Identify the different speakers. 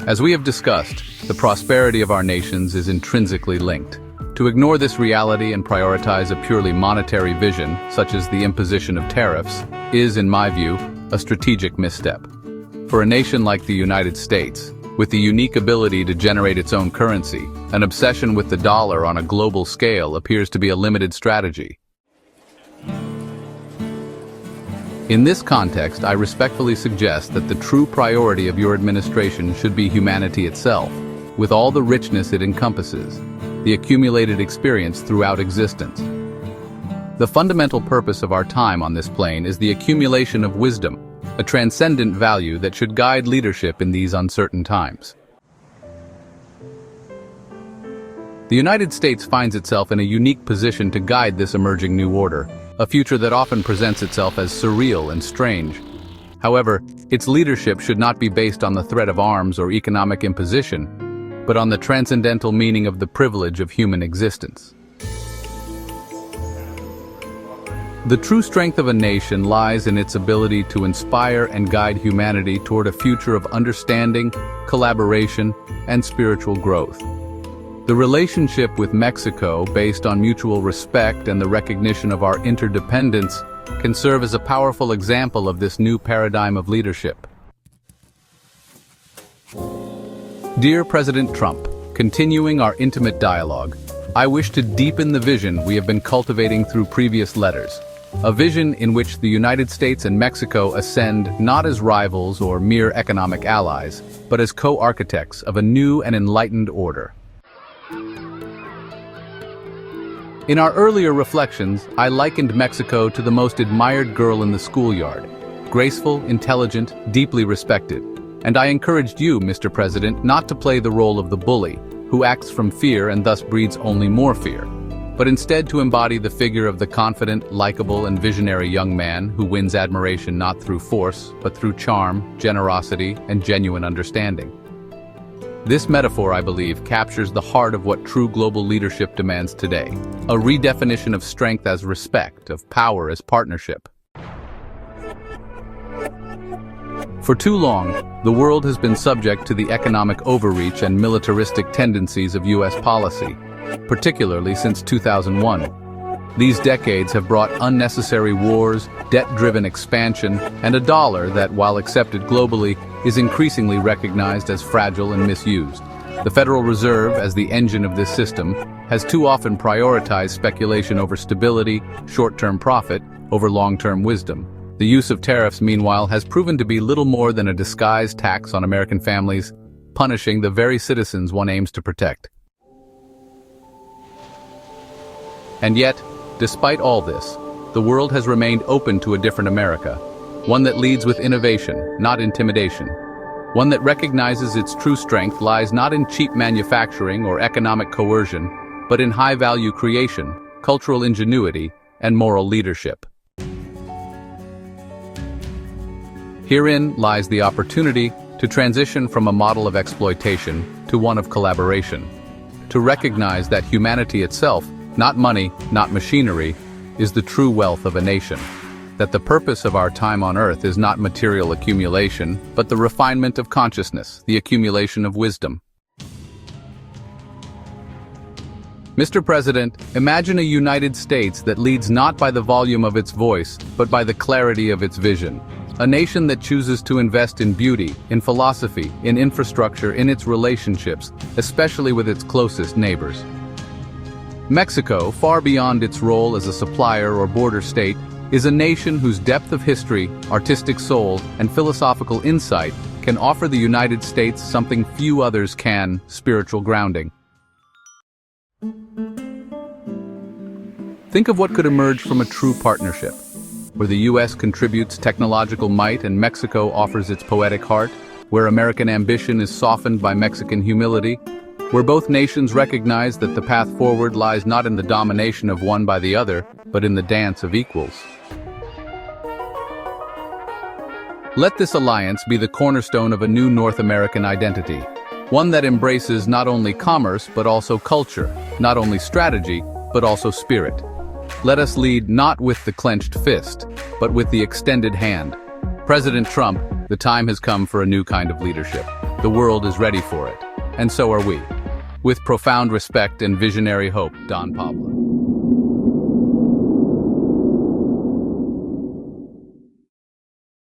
Speaker 1: As we have discussed, the prosperity of our nations is intrinsically linked. To ignore this reality and prioritize a purely monetary vision, such as the imposition of tariffs, is, in my view, a strategic misstep. For a nation like the United States, with the unique ability to generate its own currency, an obsession with the dollar on a global scale appears to be a limited strategy. In this context, I respectfully suggest that the true priority of your administration should be humanity itself, with all the richness it encompasses, the accumulated experience throughout existence. The fundamental purpose of our time on this plane is the accumulation of wisdom, a transcendent value that should guide leadership in these uncertain times. The United States finds itself in a unique position to guide this emerging new order, a future that often presents itself as surreal and strange. However, its leadership should not be based on the threat of arms or economic imposition, but on the transcendental meaning of the privilege of human existence. The true strength of a nation lies in its ability to inspire and guide humanity toward a future of understanding, collaboration, and spiritual growth. The relationship with Mexico, based on mutual respect and the recognition of our interdependence, can serve as a powerful example of this new paradigm of leadership. Dear President Trump, continuing our intimate dialogue, I wish to deepen the vision we have been cultivating through previous letters. A vision in which the United States and Mexico ascend not as rivals or mere economic allies, but as co-architects of a new and enlightened order. In our earlier reflections, I likened Mexico to the most admired girl in the schoolyard, graceful, intelligent, deeply respected. And I encouraged you, Mr. President, not to play the role of the bully, who acts from fear and thus breeds only more fear, but instead to embody the figure of the confident, likable, and visionary young man who wins admiration not through force, but through charm, generosity, and genuine understanding. This metaphor, I believe, captures the heart of what true global leadership demands today, a redefinition of strength as respect, of power as partnership. For too long, the world has been subject to the economic overreach and militaristic tendencies of U.S. policy, particularly since 2001. These decades have brought unnecessary wars, debt-driven expansion, and a dollar that, while accepted globally, is increasingly recognized as fragile and misused. The Federal Reserve, as the engine of this system, has too often prioritized speculation over stability, short-term profit, over long-term wisdom. The use of tariffs, meanwhile, has proven to be little more than a disguised tax on American families, punishing the very citizens one aims to protect. And yet, despite all this, the world has remained open to a different America, one that leads with innovation, not intimidation, one that recognizes its true strength lies not in cheap manufacturing or economic coercion, but in high-value creation, cultural ingenuity, and moral leadership. Herein lies the opportunity to transition from a model of exploitation to one of collaboration, to recognize that humanity itself, not money, not machinery, is the true wealth of a nation. That the purpose of our time on earth is not material accumulation, but the refinement of consciousness, the accumulation of wisdom. Mr. President, imagine a United States that leads not by the volume of its voice, but by the clarity of its vision. A nation that chooses to invest in beauty, in philosophy, in infrastructure, in its relationships, especially with its closest neighbors. Mexico, far beyond its role as a supplier or border state, is a nation whose depth of history, artistic soul, and philosophical insight can offer the United States something few others can: spiritual grounding. Think of what could emerge from a true partnership, where the U.S. contributes technological might and Mexico offers its poetic heart, where American ambition is softened by Mexican humility, where both nations recognize that the path forward lies not in the domination of one by the other, but in the dance of equals. Let this alliance be the cornerstone of a new North American identity, one that embraces not only commerce but also culture, not only strategy but also spirit. Let us lead not with the clenched fist, but with the extended hand. President Trump, The time has come for a new kind of leadership. The world is ready for it, and so are we. With profound respect and visionary hope, Don Pablo.